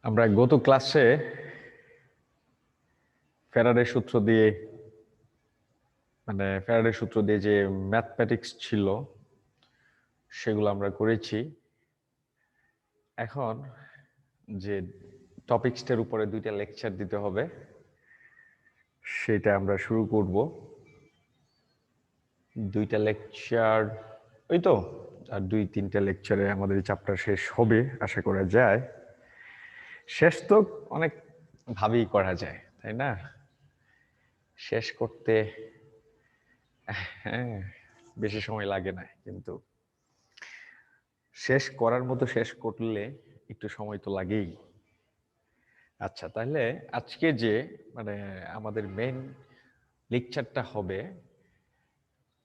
আমরা গত ক্লাসে ফ্যারাডের সূত্র দিয়ে যে ম্যাথমেটিক্স ছিল সেগুলো আমরা করেছি। এখন যে টপিকসটার উপরে 2টা লেকচার দিতে হবে সেটা আমরা শুরু করব। 2টা লেকচার ওই তো, আর 2-3টা লেকচারে আমাদের চ্যাপ্টার শেষ হবে আশা করা যায়। শেষ তো অনেক ভাবেই করা যায়, তাই না? শেষ করতে হ্যাঁ বেশি সময় লাগে না, কিন্তু শেষ করার মতো শেষ করলে একটু সময় তো লাগেই। আচ্ছা, তাহলে আজকে যে আমাদের মেইন লেকচারটা হবে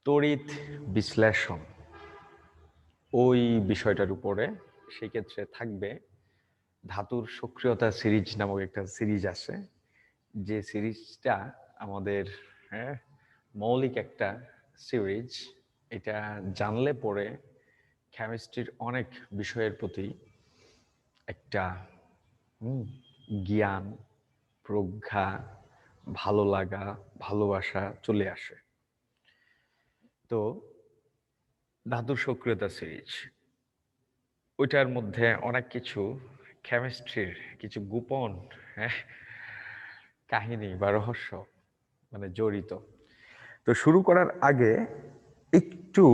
তড়িৎ বিশ্লেষণ, ওই বিষয়টার উপরে। সেই ক্ষেত্রে থাকবে ধাতুর সক্রিয়তা সিরিজ নামক একটা সিরিজ আছে, যে সিরিজটা আমাদের মৌলিক একটা সিরিজ। এটা জানলে পরে কেমিস্ট্রির অনেক বিষয়ের প্রতি একটা জ্ঞান, প্রজ্ঞা, ভালো লাগা, ভালোবাসা চলে আসে। তো ধাতুর সক্রিয়তা সিরিজ, ওইটার মধ্যে অনেক কিছু কেমিস্ট্রির কিছু গোপন কাহিনী বা রহস্য জড়িত। তো শুরু করার আগে একটু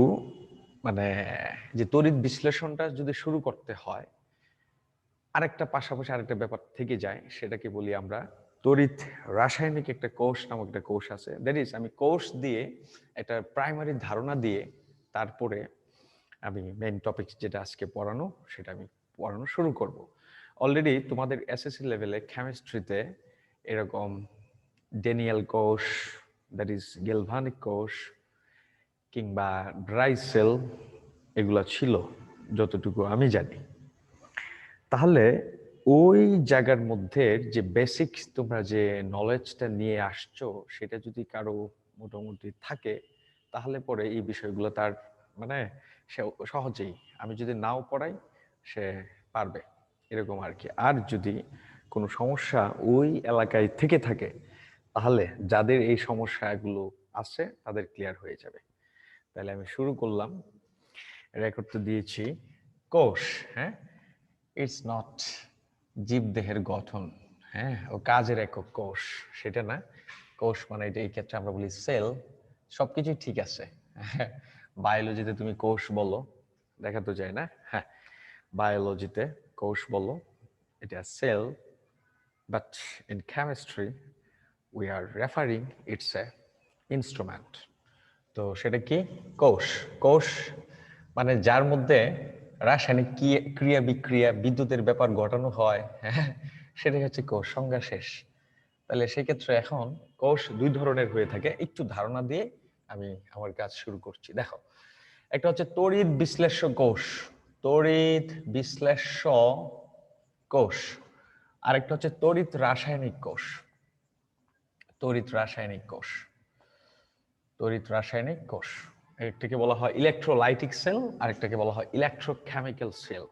যে তড়িৎ বিশ্লেষণটা যদি শুরু করতে হয়, পাশাপাশি আরেকটা ব্যাপার থেকে যায়, সেটাকে বলি আমরা তড়িৎ রাসায়নিক একটা কোষ নামক একটা কোষ আছে। দ্যাট ইজ, আমি কোষ দিয়ে একটা প্রাইমারি ধারণা দিয়ে তারপরে আমি মেইন টপিক যেটা আজকে পড়ানো সেটা আমি পড়ানো শুরু করব। অলরেডি তোমাদের এসএসসি লেভেলে কেমিস্ট্রিতে এরকম ড্যানিয়েল কোষ, দ্যাট ইজ গেলভানিক কোষ, কিংবা ড্রাই সেল, এগুলা ছিল যতটুকু আমি জানি। তাহলে ওই জায়গার মধ্যে যে বেসিক তোমরা যে নলেজটা নিয়ে আসছো, সেটা যদি কারো মোটামুটি থাকে, তাহলে পরে এই বিষয়গুলো তার সে সহজেই, আমি যদি নাও পড়াই সে পারবে, এরকম আর কি। আর যদি কোনো সমস্যা ওই এলাকায় থেকে থাকে, তাহলে যাদের এই সমস্যাগুলো আছে তাদের ক্লিয়ার হয়ে যাবে। তাহলে আমি শুরু করলাম। রেকর্ড তো দিয়েছি। কোষ, ইটস নট জীবদেহের গঠন, ও কাজের একক কোষ, সেটা না। কোষ এটা এই ক্ষেত্রে আমরা বলি সেল। সবকিছুই ঠিক আছে। বায়োলজিতে তুমি কোষ বলো, দেখা তো যায় না? হ্যাঁ, বায়োলজিতে কোষ বলো, এটা cell, but in chemistry we are referring it's a instrument. তো সেটা কি? কোষ। কোষ যার মধ্যে রাসায়নিক ক্রিয়া বিক্রিয়া, বিদ্যুতের ব্যাপার ঘটানো হয়, সেটাই হচ্ছে কোষ। সংজ্ঞা শেষ। তাহলে সেক্ষেত্রে এখন কোষ 2 ধরনের হয়ে থাকে। একটু ধারণা দিয়ে আমি আমার কাজ শুরু করছি। দেখো, একটা হচ্ছে তড়িৎ বিশ্লেষ্য কোষ, তড়িৎ বিশ্লেষ্য কোষ। আরেকটা হচ্ছে তড়িৎ রাসায়নিক কোষ, তড়িৎ রাসায়নিক কোষ, তড়িৎ রাসায়নিক কোষ। একটাকে বলা হয় ইলেকট্রোলাইটিক সেল, আরেকটাকে বলা হয় ইলেকট্রোকেমিক্যাল সেল।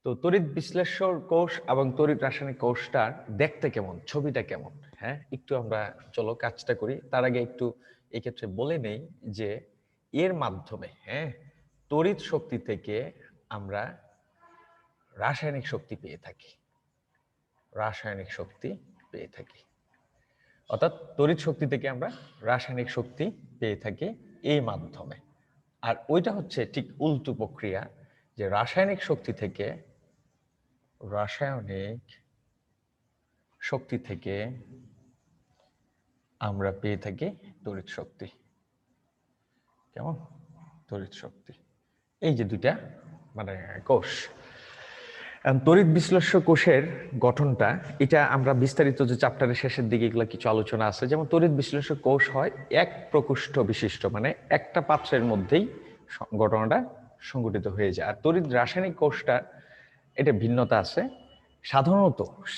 তো তড়িৎ বিশ্লেষ্য কোষ এবং তড়িৎ রাসায়নিক কোষটার দেখতে কেমন, ছবিটা কেমন, একটু আমরা চলো কাজটা করি। তার আগে একটু এক্ষেত্রে বলে নেই যে এর মাধ্যমে তড়িৎ শক্তি থেকে আমরা রাসায়নিক শক্তি পেয়ে থাকি, রাসায়নিক শক্তি পেয়ে থাকি। অর্থাৎ তড়িৎ শক্তি থেকে আমরা রাসায়নিক শক্তি পেয়ে থাকি এই মাধ্যমে। আর ওইটা হচ্ছে ঠিক উল্টো প্রক্রিয়া, যে রাসায়নিক শক্তি থেকে আমরা পেয়ে থাকি তড়িৎ শক্তি। কেমন? তড়িৎ শক্তি। এই যে 2টা কোষ। তড়িৎ বিশ্লেষ্য কোষের গঠনটা, এটা আমরা বিস্তারিত যে চ্যাপ্টারের শেষের দিকে এগুলো কিছু আলোচনা আছে। যেমন তড়িৎ বিশ্লেষ্য কোষ হয় এক প্রকোষ্ঠ বিশিষ্ট, একটা পাত্রের মধ্যেই ঘটনাটা সংঘটিত হয়ে যায়। আর তড়িৎ রাসায়নিক কোষটা, এটা ভিন্নতা আছে।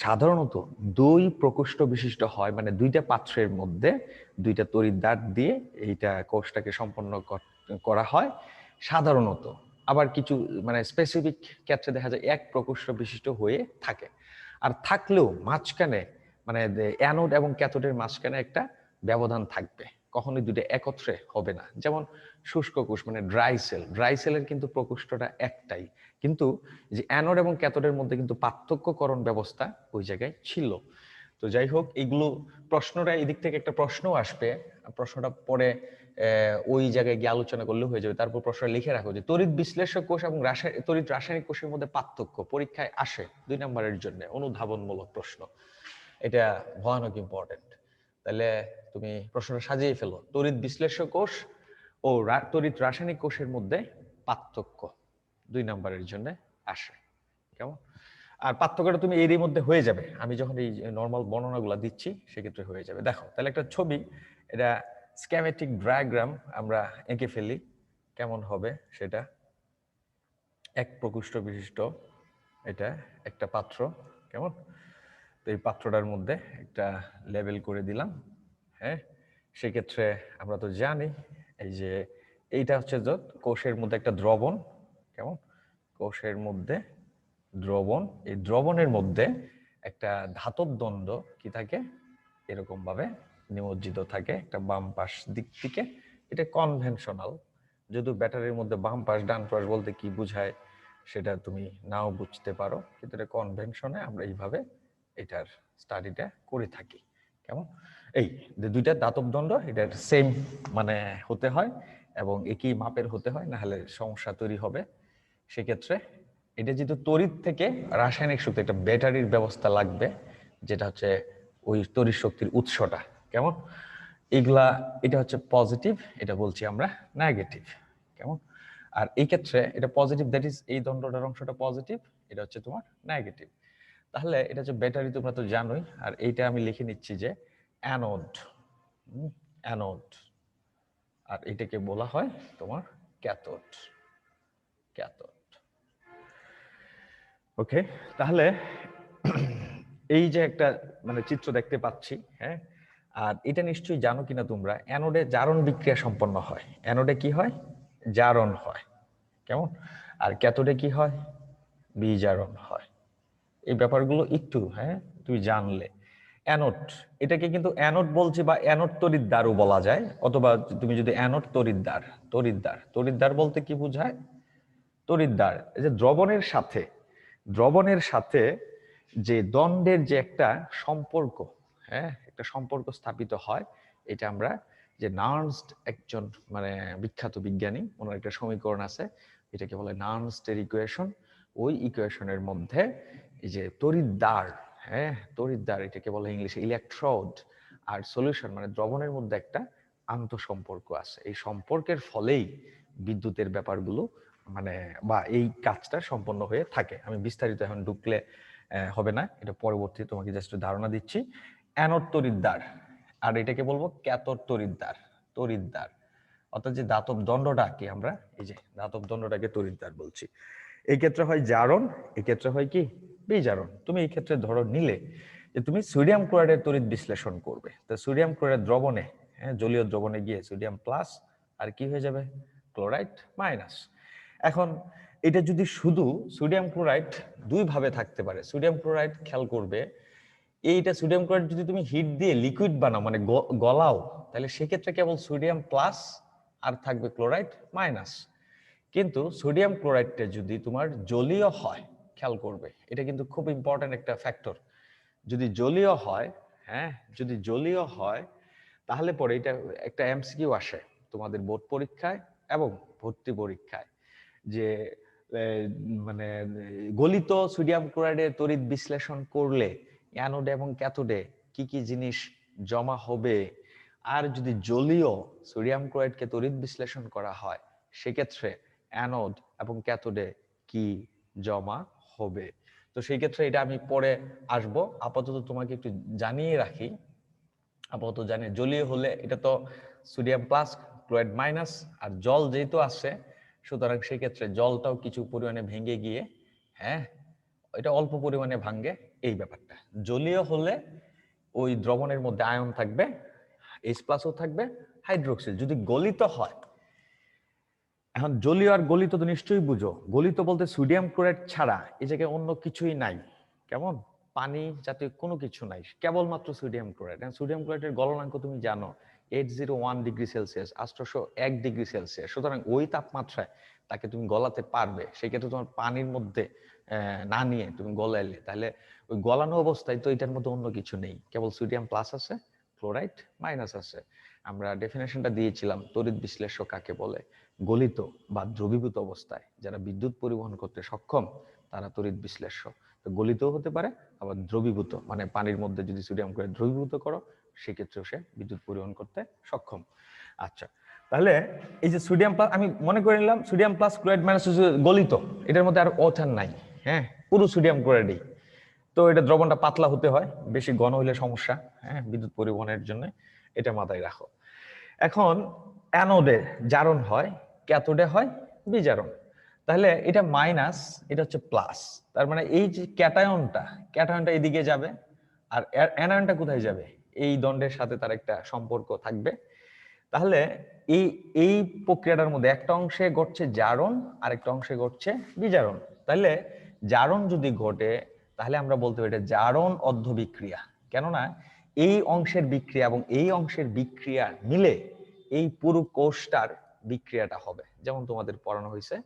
সাধারণত 2 প্রকোষ্ঠ বিশিষ্ট হয়, 2টা পাত্রের মধ্যে 2টা তড়িৎ দ্বার দিয়ে এইটা কোষটাকে সম্পন্ন করা হয় সাধারণত। আবার কিছু স্পেসিফিক ক্ষেত্রে দেখা যায় এক প্রকোষ্ঠ বিশিষ্ট হয়ে থাকে। আর থাকলেও মাঝখানে মানে অ্যানোড এবং ক্যাথোডের মাঝখানে একটা ব্যবধান থাকবে, কখনোই দুটো একত্রে হবে না। যেমন শুষ্ক কোষ মানে ড্রাই সেলের কিন্তু প্রকোষ্ঠটা একটাই, কিন্তু যে অ্যানোড এবং ক্যাথোডের মধ্যে কিন্তু পার্থক্যকরণ ব্যবস্থা ওই জায়গায় ছিল। তো যাই হোক, এইগুলো প্রশ্নটা এদিক থেকে একটা প্রশ্নও আসবে, প্রশ্নটা পরে ওই জায়গায় গিয়ে আলোচনা করলেও হয়ে যাবে। তারপর প্রশ্নটা লিখে রাখো যে তড়িৎ বিশ্লেষক কোষ এবং তড়িৎ রাসায়নিক কোষের মধ্যে পার্থক্য পরীক্ষায় আসে 2 নম্বরের জন্য, অনুধাবনমূলক প্রশ্ন। এটা ভয়ানক ইম্পর্টেন্ট। তাহলে তুমি প্রশ্নটা সাজিয়ে ফেলো, তড়িৎ বিশ্লেষক কোষ ও তড়িৎ রাসায়নিক কোষের মধ্যে পার্থক্য 2 নম্বরের জন্য আসে। কেমন? আর পার্থক্যটা তুমি এরই মধ্যে হয়ে যাবে, আমি যখন এই নর্মাল বর্ণনাগুলো দিচ্ছি সেক্ষেত্রে হয়ে যাবে। দেখো তাহলে একটা ছবি, এটা স্কেমেটিক ডায়াগ্রাম আমরা এঁকে ফেলি, কেমন হবে সেটা। এক প্রকোষ্ঠ বিশিষ্ট এটা একটা পাত্র, কেমন? তো এই পাত্রটার মধ্যে একটা লেবেল করে দিলাম। হ্যাঁ, সেক্ষেত্রে আমরা তো জানি এই যে এইটা হচ্ছে কোষের মধ্যে একটা দ্রবণ, কেমন? কোষের মধ্যে দ্রবণ, এই দ্রবণের মধ্যে একটা ধাতব দণ্ড কি থাকে, এরকম ভাবে নিমজ্জিত থাকে একটা বাম পাশ দিক থেকে। এটা কনভেনশনাল, যদিও ব্যাটারির মধ্যে বাম পাশ ডান পাশ বলতে কি বোঝায় সেটা তুমি নাও বুঝতে পারো, কিন্তু এটা কনভেনশনে আমরা এইভাবে এটার স্টাডিটা করে থাকি। কেমন? এই দুইটা ধাতব দণ্ড এটার সেম মানে হতে হয় এবং একই মাপের হতে হয়, না হলে সমস্যা তৈরি হবে। সেক্ষেত্রে এটা যেহেতু তড়িৎ থেকে রাসায়নিক শক্তি, একটা ব্যাটারির ব্যবস্থা লাগবে, যেটা হচ্ছে ওই তড়িৎ শক্তির উৎসটা, কেমন? এগুলা এটা হচ্ছে পজিটিভ, এটা বলছি আমরা নেগেটিভ, কেমন? আর এই ক্ষেত্রে এটা পজিটিভ, দ্যাট ইজ এই দণ্ডটার অংশটা পজিটিভ, এটা হচ্ছে তোমার নেগেটিভ। তাহলে এটা হচ্ছে ব্যাটারি, তোমরা তো জানোই। আর এইটা আমি লিখে নিচ্ছি যে অ্যানোড, অ্যানোড, আর এটাকে বলা হয় তোমার ক্যাথোড, ক্যাথোড। ওকে, তাহলে এই যে একটা মানে চিত্র দেখতে পাচ্ছি, হ্যাঁ, আর এটা নিশ্চয়ই জানো কিনা তোমরা, অ্যানোডে জারণ বিক্রিয়া সম্পন্ন হয়। অ্যানোডে কি হয়? জারণ হয়, কেমন? আর ক্যাথোডে কি হয়? বিজারণ হয়। এই ব্যাপারগুলো একটু হ্যাঁ তুই জানলে। অ্যানোড, এটাকে কিন্তু অ্যানোড বলছে বা অ্যানোড তড়িৎদ্বারও বলা যায়, অথবা তুমি যদি অ্যানোড তড়িৎদ্বার, তড়িৎদ্বার, তড়িৎদ্বার বলতে কি বোঝায়? তড়িৎদ্বার এই যে দ্রবণের সাথে যে দণ্ডের যে একটা সম্পর্ক, হ্যাঁ, একটা সম্পর্ক স্থাপিত হয়, এটা আমরা যে নার্নস্ট একজন মানে বিখ্যাত বিজ্ঞানী, ওনার একটা সমীকরণ আছে, এটাকে বলে নার্নস্টের ইকুয়েশন। ওই ইকুয়েশনের মধ্যে এই যে তড়িৎদ্বার, হ্যাঁ, তড়িৎদ্বার এটাকে বলে ইংলিশে ইলেকট্রোড, আর সলিউশন মানে দ্রবণের মধ্যে একটা আন্তঃসম্পর্ক আছে। এই সম্পর্কের ফলেই বিদ্যুতের ব্যাপারগুলো মানে বা এই কাজটা সম্পন্ন হয়ে থাকে। আমি বিস্তারিত এখন ঢুকলে হবে না, এটা পরবর্তী তোমাকে জাস্ট ধারণা দিচ্ছি। অ্যানোড তড়িৎদ্বার, আর এটাকে বলবো ক্যাথোড তড়িৎদ্বার, তড়িৎদ্বার অর্থাৎ যে ধাতব দণ্ডটাকে আমরা এই যে ধাতব দণ্ডটাকে তড়িৎদ্বার বলছি। এই ক্ষেত্রে হয় জারণ, এই ক্ষেত্রে হয় কি বিজারণ। তুমি এই ক্ষেত্রে ধরো নিলে যে তুমি সোডিয়াম ক্লোরাইডের তড়িৎ বিশ্লেষণ করবে, তো সোডিয়াম ক্লোরাইড দ্রবণে, হ্যাঁ, জলীয় দ্রবণে গিয়ে সোডিয়াম প্লাস আর কি হয়ে যাবে? Chloride minus. এখন এটা যদি শুধু সোডিয়াম ক্লোরাইড দুই ভাবে থাকতে পারে, সোডিয়াম ক্লোরাইড খেয়াল করবে, এইটা সোডিয়াম ক্লোরাইড যদি তুমি হিট দিয়ে লিকুইড বানাও মানে গলাও, তাহলে সেক্ষেত্রে কেবল সোডিয়াম প্লাস আর থাকবে ক্লোরাইড মাইনাস। কিন্তু সোডিয়াম ক্লোরাইডটা যদি তোমার জলীয় হয়, খেয়াল করবে এটা কিন্তু খুব ইম্পর্টেন্ট একটা ফ্যাক্টর, যদি জলীয় হয়, হ্যাঁ, যদি জলীয় হয় তাহলে পরে এটা একটা এমসিকিউ আসে তোমাদের বোর্ড পরীক্ষায় এবং ভর্তি পরীক্ষায়, যে মানে গলিত সোডিয়াম ক্লোরাইডের তড়িৎ বিশ্লেষণ করলে অ্যানোডে এবং ক্যাথোডে কি কি জিনিস জমা হবে, আর যদি জলীয় সোডিয়াম ক্লোরাইডকে তড়িৎ বিশ্লেষণ করা হয় সেক্ষেত্রে অ্যানোড এবং ক্যাথোডে কি জমা হবে। তো সেই ক্ষেত্রে এটা আমি পরে আসবো, আপাতত তোমাকে একটু জানিয়ে রাখি। আপাতত জানি জলীয় হলে এটা তো সোডিয়াম প্লাস ক্লোরাইড মাইনাস, আর জল যেহেতু আছে সুতরাং সেক্ষেত্রে জলটাও কিছু পরিমাণে ভেঙে গিয়ে, হ্যাঁ, এটা অল্প পরিমাণে ভাঙে, এই ব্যাপারটা। জলীয় হলে ওই দ্রবণের মধ্যে আয়ন থাকবে, H প্লাসও থাকবে, হাইড্রোক্সিল। যদি গলিত হয়, এখন জলীয় আর গলিত তো নিশ্চয়ই বুঝো, গলিত বলতে সোডিয়াম ক্লোরাইড ছাড়া এই জায়গায় অন্য কিছুই নাই, কেমন? পানি জাতীয় কোনো কিছু নাই, কেবলমাত্র সোডিয়াম ক্লোরাইড। সোডিয়াম ক্লোরাইডের গলনাঙ্ক তুমি জানো 801 ডিগ্রি সেলসিয়াস, 801 ডিগ্রি সেলসিয়াস। সুতরাং ওই তাপমাত্রায় তাকে তুমি গলাতে পারবে। সেক্ষেত্রে তোমার পানির মধ্যে না নিয়ে তুমি গলাইলে, তাহলে ওই গলানো অবস্থায় তো এটার মধ্যে অন্য কিছু নেই, কেবল সোডিয়াম প্লাস আছে, ক্লোরাইড মাইনাস আছে। আমরা ডেফিনেশনটা দিয়েছিলাম তড়িৎ বিশ্লেষ্য কাকে বলে। গলিত বা দ্রবীভূত অবস্থায় যারা বিদ্যুৎ পরিবহন করতে সক্ষম তারা তড়িৎ বিশ্লেষ্য। তো গলিতও হতে পারে, আবার দ্রবীভূত, মানে পানির মধ্যে যদি সোডিয়াম ক্লোরাইড দ্রবীভূত করো সেক্ষেত্রেও সে বিদ্যুৎ পরিবহন করতে সক্ষম। আচ্ছা, তাহলে এই যে সোডিয়াম প্লাস, আমি মনে করে নিলাম সোডিয়াম প্লাস ক্লোরাইড মাইনাস গলিত, এটার মধ্যে আর ওঠান নাই, হ্যাঁ, পুরো সোডিয়াম ক্লোরাইডই। তো এটা দ্রবণটা পাতলা হতে হয়, বেশি ঘন হইলে সমস্যা, হ্যাঁ, বিদ্যুৎ পরিবহনের জন্য। এটা মাথায় রাখো। এখন অ্যানোডে জারণ হয়, ক্যাথোডে হয় বিজারণ। তাহলে এটা মাইনাস, এটা হচ্ছে প্লাস। তার মানে এই যে ক্যাটায়নটা এদিকে যাবে, আর অ্যানায়নটা কোথায় যাবে? এই দণ্ডের সাথে তার একটা সম্পর্ক থাকবে। তাহলে এই এই প্রক্রিয়াটার মধ্যে একটা অংশে ঘটছে জারণ, আরেকটা অংশে ঘটছে বিজারণ। তাহলে জারণ যদি ঘটে তাহলে আমরা বলতে পারি এটা জারণ অর্ধ বিক্রিয়া। কেননা এই অংশের বিক্রিয়া এবং এই অংশের বিক্রিয়া মিলে এই পুরো কোষটার বিক্রিয়াটা হবে। যেমন তোমাদের পড়ানো হয়েছে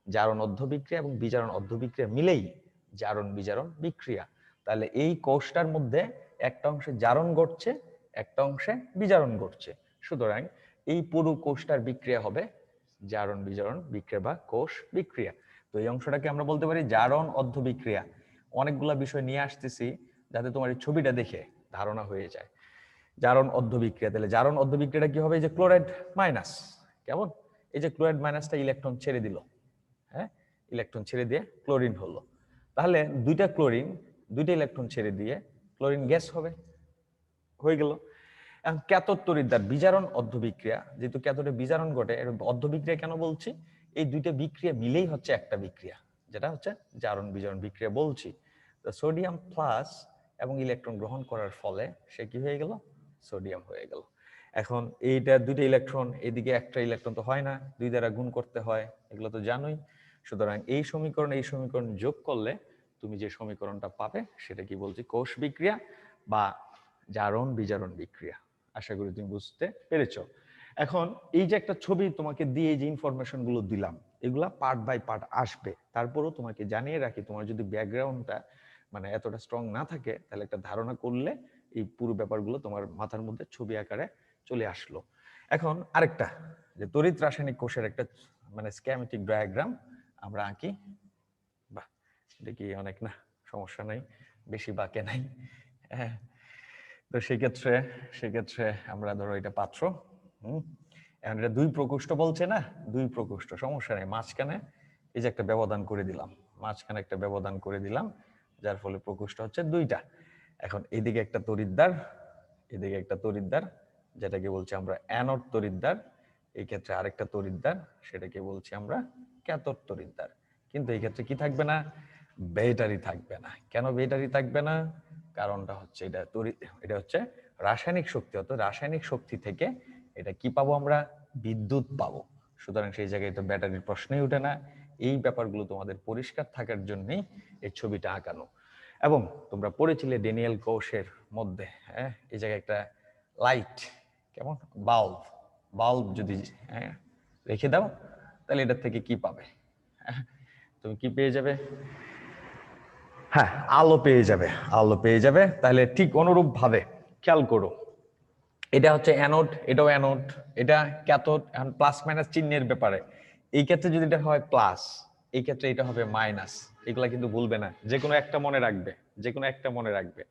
জারণ অর্ধ বিক্রিয়া এবং বিজারণ অর্ধ বিক্রিয়া মিলেই জারণ বিজারণ বিক্রিয়া। তাহলে এই কোষটার মধ্যে একটা অংশে জারণ ঘটছে, একটা অংশে বিজারণ ঘটছে। সুতরাং এই পুরো কোষটার বিক্রিয়া হবে জারণ বিজারণ বিক্রিয়া বা কোষ বিক্রিয়া। তো এই অংশটাকে আমরা বলতে পারি জারণ অর্ধ বিক্রিয়া। অনেকগুলা বিষয় নিয়ে আসতেছি যাতে তোমার এই ছবিটা দেখে ধারণা হয়ে যায়। জারণ অর্ধ বিক্রিয়া, তাহলে জারণ অর্ধ বিক্রিয়াটা কি হবে? এই যে ক্লোরাইড মাইনাস, কেমন, এই যে ক্লোরাইড মাইনাসটা ইলেকট্রন ছেড়ে দিল, হ্যাঁ, ইলেকট্রন ছেড়ে দিয়ে ক্লোরিন হলো। তাহলে দুইটা ক্লোরিন দুইটা ইলেকট্রন ছেড়ে দিয়ে ক্লোরিন গ্যাস হবে, হয়ে গেল। এখন ক্যাথোড তড়িৎদ্বার বিজারণ অর্ধ বিক্রিয়া, যেহেতু ক্যাথোডে বিজারণ ঘটে, এর অর্ধ বিক্রিয়া কেন বলছি? এই দুইটা বিক্রিয়া মিলেই হচ্ছে একটা বিক্রিয়া, যেটা হচ্ছে জারণ বিজারণ বিক্রিয়া বলছি। তো সোডিয়াম প্লাস এবং ইলেকট্রন গ্রহণ করার ফলে সে কি হয়ে গেল? সোডিয়াম হয়ে গেল। এখন এইটা দুইটা ইলেকট্রন, এদিকে একটা ইলেকট্রন তো হয় না, দুই দ্বারা গুণ করতে হয়, এগুলো তো জানোই। সুতরাং এই সমীকরণ যোগ করলে তুমি যে সমীকরণটা পাবে সেটা কি বলছি? কোষ বিক্রিয়া বা জারণ বিজারণ বিক্রিয়া। আশা করি তুমি বুঝতে পেরেছ। এখন এই যে একটা ছবি তোমাকে দিয়ে যে ইনফরমেশন গুলো দিলাম, এগুলা পার্ট বাই পার্ট আসবে। তারপরও তোমাকে জানিয়ে রাখি, তোমার যদি ব্যাকগ্রাউন্ডটা মানে এতটা স্ট্রং না থাকে তাহলে একটা ধারণা করলে এই পুরো ব্যাপারগুলো তোমার মাথার মধ্যে ছবি আকারে চলে আসলো। এখন আরেকটা, যে তড়িৎ রাসায়নিক কোষের একটা মানে স্কিমেটিক ডায়াগ্রাম আমরা আঁকি। বাহ, দেখি অনেক না, সমস্যা নাই, বেশি বাঁকে নাই। হ্যাঁ, তো সেক্ষেত্রে আমরা ধরো এটা পাত্র, এখন এটা দুই প্রকোষ্ঠ বলছে না, দুই প্রকোষ্ঠ, সমস্যা নেই। মাঝখানে এই যে একটা ব্যবধান করে দিলাম, মাঝখানে একটা ব্যবধান করে দিলাম, যার ফলে প্রকোষ্ঠ হচ্ছে দুইটা। এখন এদিকে একটা তড়িৎদ্বার, এদিকে একটা তড়িৎদ্বার, যেটাকে বলছি আমরা অ্যানোড তড়িৎদ্বার। এই ক্ষেত্রে আরেকটা তড়িৎদ্বার, সেটাকে বলছি আমরা ক্যাথোড তড়িৎদ্বার। কিন্তু এই ক্ষেত্রে কি থাকবে না? ব্যাটারি থাকবে না। কেন ব্যাটারি থাকবে না? কারণটা হচ্ছে এটা হচ্ছে রাসায়নিক শক্তি, অর্থাৎ রাসায়নিক শক্তি থেকে এটা কি পাবো? আমরা বিদ্যুৎ পাবো। সুতরাং সেই জায়গায় তো ব্যাটারির প্রশ্নই ওঠে না। এই ব্যাপারগুলো তোমাদের পরিষ্কার থাকার জন্যই এই ছবিটা আঁকানো। এবং তোমরা পড়েছিলে ড্যানিয়েল কোষের মধ্যে, হ্যাঁ, এই জায়গায় একটা লাইট, কেমন, বাল্ব যদি রেখে দাও তাহলে এটার থেকে কি পাবে? তুমি কি পেয়ে যাবে? হ্যাঁ, আলো পেয়ে যাবে। তাহলে ঠিক অনুরূপ ভাবে খেয়াল করো, এটা হচ্ছে অ্যানোড, এটাও অ্যানোড, এটা ক্যাথোড। এখন প্লাস মাইনাস চিহ্নের ব্যাপারে, এই ক্ষেত্রে যদি এটা হয় প্লাস, এই ক্ষেত্রে এটা হবে মাইনাস। এগুলা কিন্তু ভুলবে না, যে কোনো একটা মনে রাখবে।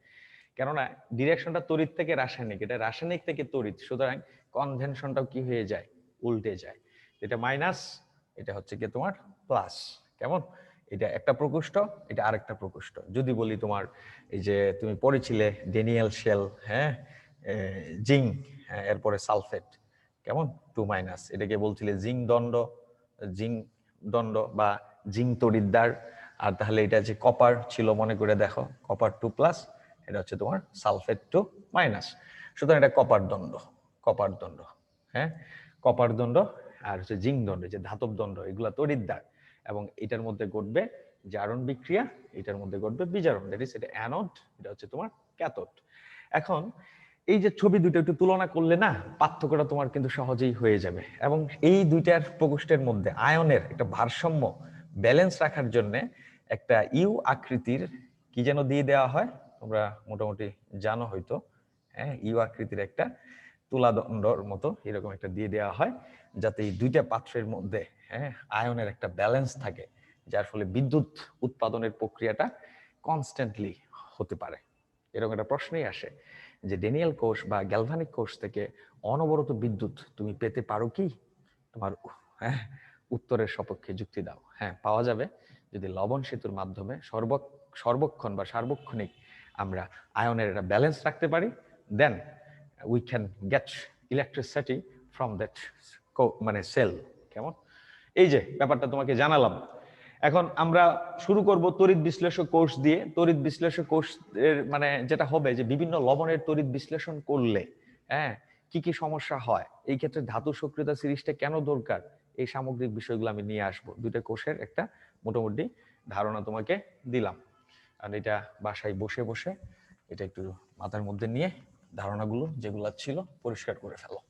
কেননা ডিরেকশনটা তড়িৎ থেকে রাসায়নিক, এটা রাসায়নিক থেকে তড়িৎ, সুতরাং কনভেনশনটাও কি হয়ে যায়? উল্টে যায়। এটা মাইনাস, এটা হচ্ছে কি তোমার প্লাস, কেমন? এটা একটা প্রকোষ্ঠ, এটা আরেকটা প্রকোষ্ঠ। যদি বলি তোমার এই যে তুমি পড়েছিলে ড্যানিয়েল শেল, হ্যাঁ, জিঙ্ক, এরপরে সালফেট, কেমন, 2- এটাকে বলছিলে জিঙ্ক দণ্ড বা জিঙ্ক তড়িৎদ্বার। আর তাহলে এটা যে কপার ছিল, মনে করে দেখো, কপার 2+, এটা হচ্ছে তোমার সালফেট 2-। সুতরাং এটা কপার দণ্ড, হ্যাঁ, কপার দণ্ড। আর হচ্ছে জিঙ্ক দণ্ড, যে ধাতব দণ্ড, এগুলা তড়িৎদ্বার। এবং এটার মধ্যে ঘটবে জারণ বিক্রিয়া, এটার মধ্যে ঘটবে বিজারণ। দ্যাট ইজ এটা অ্যানোড, এটা হচ্ছে তোমার ক্যাথোড। এখন এই যে ছবি দুটো একটু তুলনা করলে না পার্থক্যটা তোমার কিন্তু সহজেই হয়ে যাবে। এবং এই দুইটার প্রকোষ্ঠের মধ্যে আয়নের একটা ভারসাম্য ব্যালেন্স রাখার জন্য একটা ইউ আকৃতির কি যেন দিয়ে দেওয়া হয়, তোমরা মোটামুটি জানো হয়তো, হ্যাঁ, ইউ আকৃতির একটা তুলাদণ্ডর মতো এরকম একটা দিয়ে দেওয়া হয়, যাতে এই দুইটা পাত্রের মধ্যে হ্যাঁ আয়নের একটা ব্যালেন্স থাকে, যার ফলে বিদ্যুৎ উৎপাদনের প্রক্রিয়াটা কনস্ট্যান্টলি হতে পারে। এরকম একটা প্রশ্নই আসে যে ড্যানিয়েল কোষ বা গ্যালভানিক কোষ থেকে অনবরত বিদ্যুৎ তুমি পেতে পারো কি? তোমার হ্যাঁ উত্তরের সপক্ষে যুক্তি দাও। হ্যাঁ, পাওয়া যাবে যদি লবণ সেতুর মাধ্যমে সর্বক্ষণ বা সার্বক্ষণিক আমরা আয়নের একটা ব্যালেন্স রাখতে পারি, then we can get electricity from that মানে সেল। কেমন? এই যে ব্যাপারটা তোমাকে জানালাম। এখন আমরা শুরু করব তড়িৎ বিশ্লেষক কোর্স দিয়ে। তড়িৎ বিশ্লেষক কোর্স এর মানে যেটা হবে যে বিভিন্ন লবণের তড়িৎ বিশ্লেষণ করলে হ্যাঁ কি কি সমস্যা হয়, এই ক্ষেত্রে ধাতু সক্রিয়তা সিরিজটা কেন দরকার, এই সামগ্রিক বিষয়গুলো আমি নিয়ে আসবো। দুইটা কোর্সের একটা মোটামুটি ধারণা তোমাকে দিলাম, আর এটা বাসায় বসে বসে এটা একটু মাথার মধ্যে নিয়ে ধারণাগুলো যেগুলো ছিল পরিষ্কার করে ফেলো।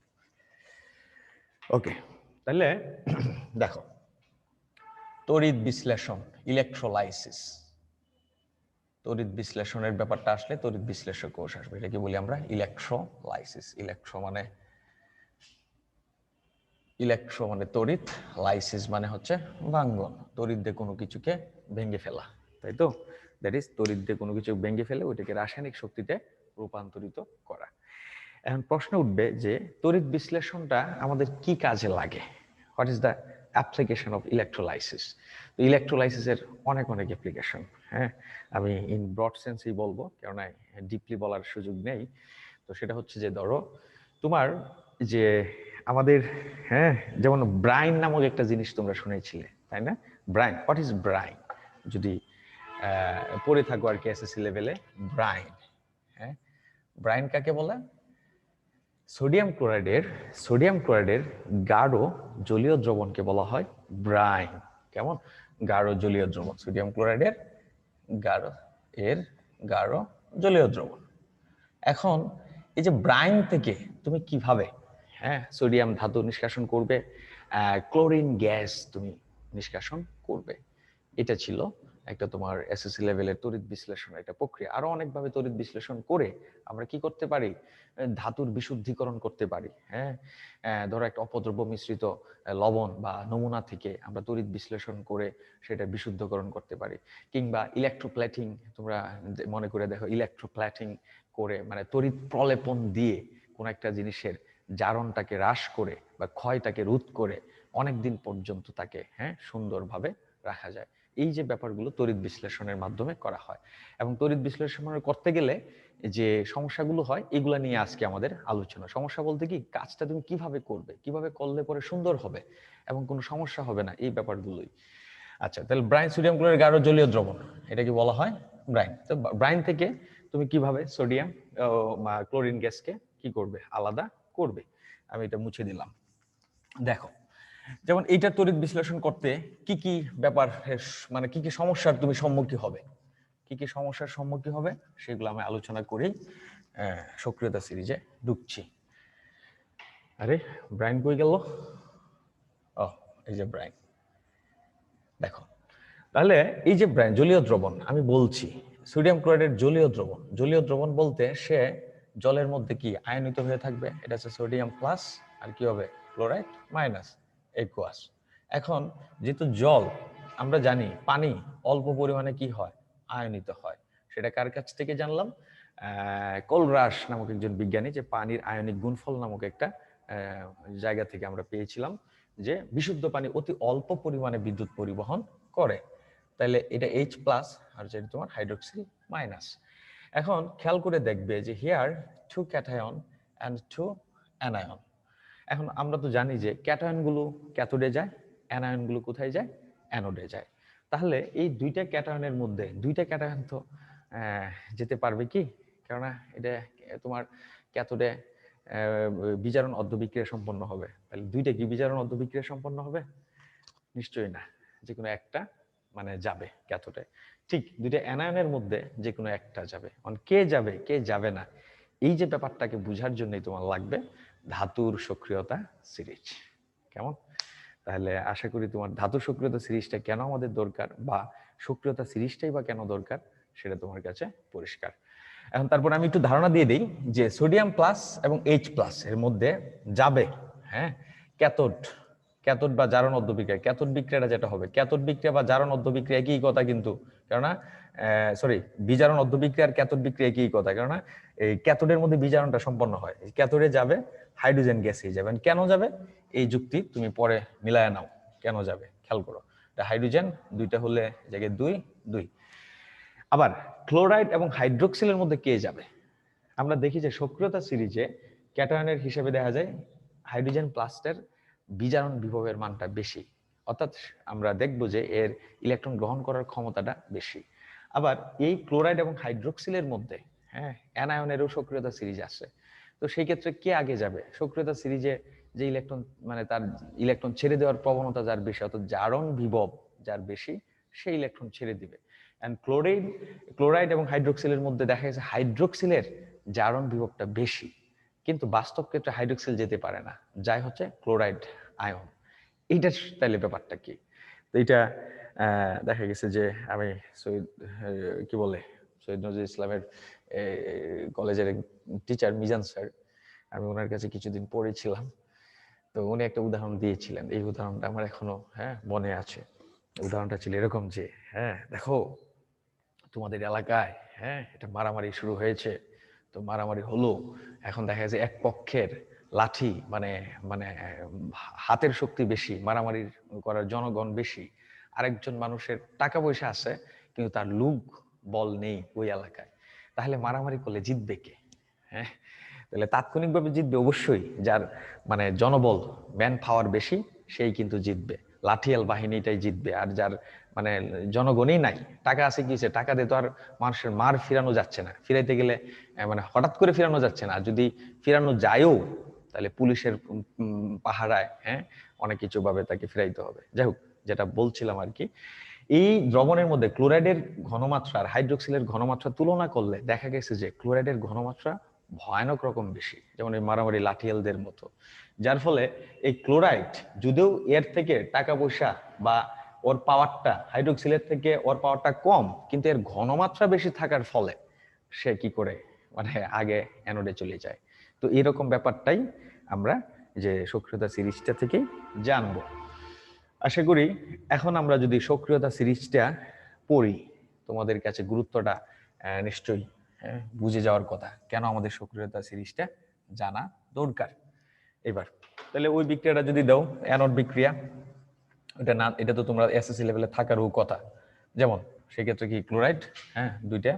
ওকে, তাহলে দেখো তড়িৎ বিশ্লেষণ, ইলেকট্রোলাইসিস। তড়িৎ বিশ্লেষণের ব্যাপারটা আসলে তড়িৎ বিশ্লেষক কোষ আসবে, এটাকে বলি আমরা ইলেকট্রোলাইসিস। ইলেকট্রো মানে তড়িৎ, লাইসিস মানে হচ্ছে ভাঙ্গন, তড়িৎ দিয়ে কোনো কিছুকে ভেঙে ফেলা, তাই তো? দ্যাট ইজ তড়িৎ দিয়ে কোনো কিছু ভেঙে ফেলে ওইটাকে রাসায়নিক শক্তিতে রূপান্তরিত করা। এখন প্রশ্ন উঠবে যে তড়িৎ বিশ্লেষণটা আমাদের কি কাজে লাগে? What is the application of electrolysis? তো ইলেকট্রোলাইসিসের অনেক অনেক অ্যাপ্লিকেশন, হ্যাঁ, আমি ইন ব্রড সেন্সেই বলবো, কেননা ডিপলি বলার সুযোগ নেই। তো সেটা হচ্ছে যে ধরো তোমার যে আমাদের হ্যাঁ যেমন ব্রাইন নামক একটা জিনিস তোমরা শুনেছিলে, তাই না? Brine, what is brine? যদি পড়ে থাকো আর কি এসএসসি লেভেলে, ব্রাইন, হ্যাঁ, ব্রাইন কাকে বলে? সোডিয়াম ক্লোরাইডের গাঢ় জলীয় দ্রবণকে বলা হয় ব্রাইন। কেমন? গাঢ় জলীয় দ্রবণ, সোডিয়াম ক্লোরাইডের গাঢ় জলীয় দ্রবণ। এখন এই যে ব্রাইন থেকে তুমি কিভাবে হ্যাঁ সোডিয়াম ধাতু নিষ্কাশন করবে, ক্লোরিন গ্যাস তুমি নিষ্কাশন করবে, এটা ছিল একটা তোমার এসএসসি লেভেলের তড়িৎ বিশ্লেষণ একটা প্রক্রিয়া। আরো অনেকভাবে তড়িৎ বিশ্লেষণ করে আমরা কি করতে পারি? ধাতুর বিশুদ্ধিকরণ করতে পারি। হ্যাঁ, ধরো একটা অপদ্রব্য মিশ্রিত লবণ বা নমুনা থেকে আমরা তড়িৎ বিশ্লেষণ করে সেটা বিশুদ্ধকরণ করতে পারি। কিংবা ইলেকট্রোপ্লেটিং, তোমরা মনে করে দেখো, ইলেকট্রোপ্লেটিং করে মানে তড়িৎ প্রলেপন দিয়ে কোন একটা জিনিসের জারণটাকে হ্রাস করে বা ক্ষয়টাকে রোধ করে অনেক দিন পর্যন্ত তাকে হ্যাঁ সুন্দরভাবে রাখা যায়। এই যে ব্যাপারগুলো তড়িৎ বিশ্লেষণের মাধ্যমে করা হয়। এবং তড়িৎ বিশ্লেষণ করতে গেলে যে সমস্যাগুলো হয় এগুলা নিয়ে আজকে আমাদের আলোচনা। সমস্যা বলতে কি, কাজটা তুমি কিভাবে করবে, কিভাবে করলে পরে সুন্দর হবে এবং কোনো সমস্যা হবে না, এই ব্যাপারগুলোই। আচ্ছা, তাহলে ব্রাইন সোডিয়াম ক্লোরাইড গাঢ় জলীয় দ্রবণ, এটা কি বলা হয় ব্রাইন। তো ব্রাইন থেকে তুমি কিভাবে সোডিয়াম ক্লোরিন গ্যাসকে কি করবে? আলাদা করবে। আমি এটা মুছে দিলাম। দেখো, যেমন এইটা তড়িৎ বিশ্লেষণ করতে কি কি ব্যাপার মানে কি কি সমস্যার তুমি সম্মুখীন হবে, কি কি সমস্যার সম্মুখীন হবে সেগুলো আমি আলোচনা করেই সক্রিয়তা সিরিজে ঢুকছি। আরে ব্রাইন কই গেল? ও, এই যে ব্রাইন। দেখো, তাহলে এই যে ব্রাইন জলীয় দ্রবণ, আমি বলছি সোডিয়াম ক্লোরাইডের জলীয় দ্রবণ। জলীয় দ্রবণ বলতে সে জলের মধ্যে কি আয়নিত হয়ে থাকবে, এটা হচ্ছে সোডিয়াম প্লাস, আর কি হবে ক্লোরাইড মাইনাস, একুয়াস। এখন যেহেতু জল, আমরা জানি পানি অল্প পরিমাণে কি হয়, আয়নিত হয়। সেটা কার কাছ থেকে জানলাম? কোলরাস নামক একজন বিজ্ঞানী, যে পানির আয়নিক গুণফল নামক একটা জায়গা থেকে আমরা পেয়েছিলাম যে বিশুদ্ধ পানি অতি অল্প পরিমাণে বিদ্যুৎ পরিবহন করে। তাহলে এটা H প্লাস আর যেটা তোমার হাইড্রোক্সিল মাইনাস। এখন খেয়াল করে দেখবে যে হিয়ার 2 ক্যাটায়ন অ্যান্ড 2 অ্যানায়ন। এখন আমরা তো জানি যে ক্যাটায়নগুলো ক্যাথোডে যায়, অ্যানায়নগুলো কোথায় যায়? অ্যানোডে যায়। তাহলে এই দুইটা ক্যাটায়নের মধ্যে দুইটা ক্যাটায়ন তো যেতে পারবে কি? কেননা এটা তোমার ক্যাথোডে বিজারণ অর্ধবিক্রিয়া সম্পন্ন হবে। তাহলে দুইটা কি বিজারণ অর্ধবিক্রিয়া সম্পন্ন হবে? নিশ্চয়ই না। যে কোনো একটা মানে যাবে ক্যাথোডে। ঠিক দুইটা অ্যানায়নের মধ্যে যে কোনো একটা যাবে। কে যাবে কে যাবে না, এই যে ব্যাপারটাকে বোঝার জন্যই তোমার লাগবে ধাতুর সক্রিয়তা সিরিজ। কেমন? তাহলে আশা করি তোমার ধাতুর সক্রিয়তা সিরিজটা কেন আমাদের দরকার, বা সক্রিয়তা সিরিজটাই বা কেন দরকার, সেটা তোমার কাছে পরিষ্কার। এখন তারপর আমি একটু ধারণা দিয়ে দিই যে সোডিয়াম প্লাস এবং এইচ প্লাস এর মধ্যে যাবে, হ্যাঁ, ক্যাথোড ক্যাথোড বা জারণ অর্ধবিক্রিয়া, ক্যাথোড বিক্রিয়াটা যেটা হবে, ক্যাথোড বিক্রিয়া বা জারণ অর্ধবিক্রিয়া একই কথা কিন্তু, কেননা সরি বিজারণ অর্ধবিক্রিয়ার ক্যাথোড বিক্রিয়া একই কথা, কেননা এই ক্যাথোডের মধ্যে বিজারণটা সম্পন্ন হয়, ক্যাথোডে যাবে হাইড্রোজেন গ্যাসে যাবেন। কেন যাবে এই যুক্তি তুমি পরে মিলায় নাও, কেন যাবে খেয়াল করো। হাইড্রোজেন দুইটা হলে জায়গায় দুই দুই। আবার ক্লোরাইড এবং হাইড্রোক্সিলের মধ্যে কে যাবে? আমরা দেখি যে সক্রিয়তা সিরিজে ক্যাটায়নের হিসেবে দেখা যায় হাইড্রোজেন প্লাসের বিজারণ বিভবের মানটা বেশি, অর্থাৎ আমরা দেখব যে এর ইলেকট্রন গ্রহণ করার ক্ষমতাটা বেশি। আবার এই ক্লোরাইড এবং হাইড্রোক্সিলের মধ্যে হ্যাঁ অ্যানায়নেরও সক্রিয়তা সিরিজ আছে। তো সেই ক্ষেত্রে কে আগে যাবে? সক্রিয়তা সিরিজে যে ইলেকট্রন মানে তার ইলেকট্রন ছেড়ে দেওয়ার প্রবণতা যার বেশি, অর্থাৎ জারণ বিভব যার বেশি, সেই ইলেকট্রন ছেড়ে দিবে। এন্ড ক্লোরাইড এবং হাইড্রোক্সিলের মধ্যে দেখা গেছে হাইড্রোক্সিলের জারণ বিভবটা বেশি, কিন্তু বাস্তব ক্ষেত্রে হাইড্রোক্সিল যেতে পারে না, যাই হচ্ছে ক্লোরাইড আয়ন। এইটা তাইলে ব্যাপারটা কি? তো এইটা দেখা গেছে যে আমি সৈয়দ কি বলে সৈয়দ নজরুল ইসলামের কলেজের টিচার মিজান স্যার, আমি ওনার কাছে কিছুদিন পড়েছিলাম। তো উনি একটা উদাহরণ দিয়েছিলেন, এই উদাহরণটা আমার এখনো মনে আছে। উদাহরণটা ছিল এরকম যে দেখো তোমাদের এলাকায় এটা মারামারি শুরু হয়েছে, তো মারামারি হলো, এখন দেখা যাচ্ছে এক পক্ষের লাঠি মানে মানে হাতের শক্তি বেশি, মারামারি করার জনগণ বেশি, আরেকজন মানুষের টাকা পয়সা আছে কিন্তু তার লোক বল নেই ওই এলাকায়, তাহলে মারামারি করলে জিতবে কে? হ্যাঁ, তাহলে তাৎক্ষণিকভাবে জিতবে অবশ্যই যার মানে জনবল ম্যান পাওয়ার বেশি, সেই কিন্তু জিতবে, লাঠিয়াল বাহিনীটাই জিতবে। আর যার মানে জনগণই নাই, টাকা আছে কি, টাকা দিয়ে তো আর মানুষের মার ফিরানো যাচ্ছে না, ফিরাইতে গেলে মানে হঠাৎ করে ফিরানো যাচ্ছে না, যদি ফিরানো যায়ও তাহলে পুলিশের পাহারায় অনেক কিছু ভাবে তাকে ফিরাইতে হবে। যাই হোক, যেটা বলছিলাম আর কি, এই দ্রবণের মধ্যে ক্লোরাইডের ঘনমাত্রা আর হাইড্রোক্সিলের ঘনমাত্রা তুলনা করলে দেখা গেছে যে ক্লোরাইডের ঘনমাত্রা ভয়ানক রকম বেশি, যেমন এই মারামারি লাঠিয়ালদের মতো। যার ফলে এই ক্লোরাইড যদিও এর থেকে টাকা পয়সা বা ওর পাওয়ারটা হাইড্রোক্সিলের থেকে ওর পাওয়ারটা কম, কিন্তু এর ঘনমাত্রা বেশি থাকার ফলে সে কি করে মানে আগে অ্যানোডে চলে যায়। তো এরকম ব্যাপারটাই আমরা যে সক্রিয়তা সিরিজটা থেকে জানবো। আশা করি এখন আমরা যদি সক্রিয়তা সিরিজটা পড়ি, তোমাদের কাছে গুরুত্বটা নিশ্চয়ই বুঝে যাওয়ার কথা, কেন আমাদের সক্রিয়তা সিরিজটা জানা দরকার। এবার তাহলে ওই বিক্রিয়াটা যদি দাও, অ্যানোড বিক্রিয়া, এটা না, এটা তো তোমরা এসএসসি লেভেলে থাকারও কথা। যেমন সেক্ষেত্রে কি ক্লোরাইড দুইটা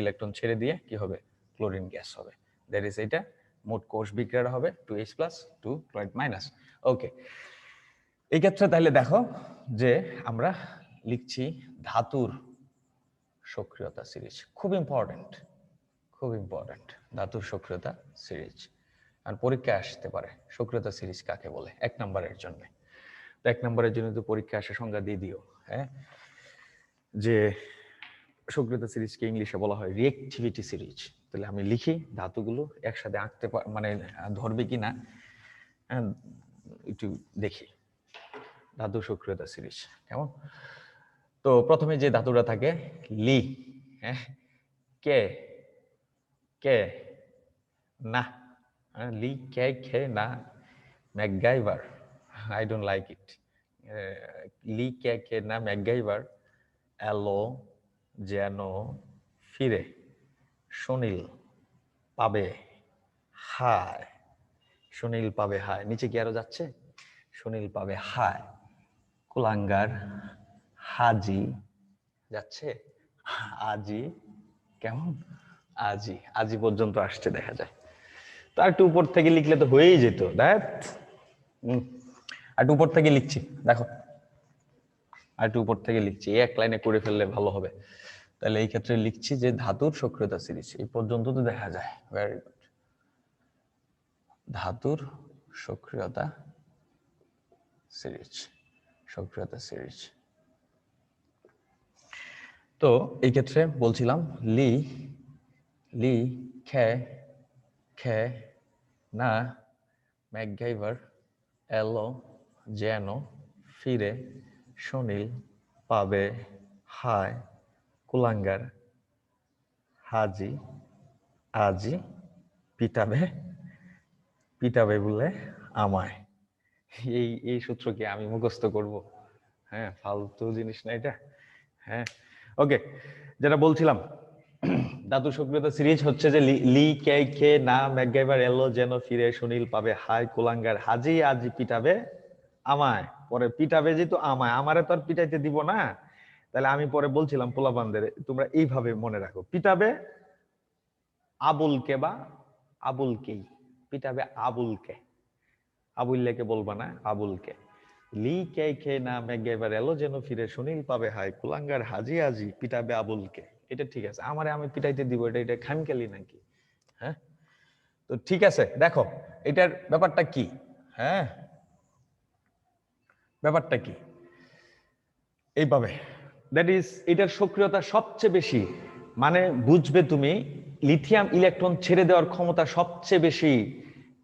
ইলেকট্রন ছেড়ে দিয়ে কি হবে, ক্লোরিন গ্যাস হবে। দ্যাট ইজ এটা মোট কোষ বিক্রিয়াটা হবে 2H+ 2 ক্লোরাইড মাইনাস। ওকে, এই ক্ষেত্রে তাহলে দেখো যে আমরা লিখছি ধাতুর সক্রিয়তা সিরিজ, খুব ইম্পর্টেন্ট ধাতুর সক্রিয়তা সিরিজ। আর পরীক্ষা আসতে পারে সক্রিয়তা সিরিজ কাকে বলে 1 নম্বরের জন্য। তো 1 নম্বরের জন্য তো পরীক্ষা আসে সংজ্ঞা দিয়ে দিও যে সক্রিয়তা সিরিজকে ইংলিশে বলা হয় রিঅ্যাক্টিভিটি সিরিজ। তাহলে আমি লিখি ধাতুগুলো একসাথে আঁকতে মানে ধরবে কিনা একটু দেখি। ধাতু সক্রিয়তা সিরিজ কেমন? তো প্রথমে যে ধাতুটা থাকে লি, কে কে না, লি কে কে না, MacGyver, I don't like it. লি কে কে না ম্যাকগাইভার, এলো যেন ফিরে, সুনীল পাবে হায়, সুনীল পাবে হায়, নিচে কি আরো যাচ্ছে, সুনীল পাবে হায়, কুলাঙ্গার, হাজি যাচ্ছে, আজি, কেমন আজি, আজি পর্যন্ত আসছে দেখা যায়। তো একটু উপর থেকে লিখলে তো হয়েই যেত, দেখ একটু উপর থেকে লিখছি, দেখো একটু উপর থেকে লিখছি, এক লাইনে করে ফেললে ভালো হবে। তাহলে এই ক্ষেত্রে লিখছি যে ধাতুর সক্রিয়তা সিরিজ এই পর্যন্ত তো দেখা যায়। ভেরি গুড, ধাতুর সক্রিয়তা সিরিজ, সক্রিয়তা সিরিজ তো এই ক্ষেত্রে বলছিলাম লি লি খে খে না ম্যাকগাইভার এলো যেন ফিরে সুনীল পাবে হায় কুলাঙ্গার হাজি আজি পিটাবে পিটাবে বলে আমায়। এই এই সূত্র কি আমি মুখস্থ করব? হ্যাঁ, ফালতু জিনিস না এটা। হ্যাঁ, ওকে, যেটা বলছিলাম ধাতু সক্রিয়তা সিরিজ হচ্ছে যে লি কে খে না ম্যাকগাইভার এলো যেন ফিরে সুনীল পাবে হায় কুলাঙ্গার হাজি আজি পিটাবে আমায়। পরে পিটাবে যেহেতু আমায়, আমারে তো আর পিটাইতে দিব না, তাহলে আমি পরে বলছিলাম পোলাপানদের তোমরা এইভাবে মনে রাখো, পিটাবে আবুলকে বা আবুলকেই, পিটাবে আবুলকে, আবুল্লাকে বলবা না, আবুলকে। লি কে খে না ম্যাকগাইভার এলো যেন ফিরে সুনীল পাবে হায় কুলাঙ্গার হাজি আজি পিটাবে আবুলকে। এটা ঠিক আছে, আমারে আমি পিটাইতে দিব, এটা এটা খামখেয়ালি নাকি? হ্যাঁ, তো ঠিক আছে, দেখো এটার ব্যাপারটা কি। হ্যাঁ, ব্যাপারটা কি এইভাবে, দ্যাট ইজ এটার সক্রিয়তা সবচেয়ে বেশি, মানে বুঝবে তুমি লিথিয়াম ইলেকট্রন ছেড়ে দেওয়ার ক্ষমতা সবচেয়ে বেশি,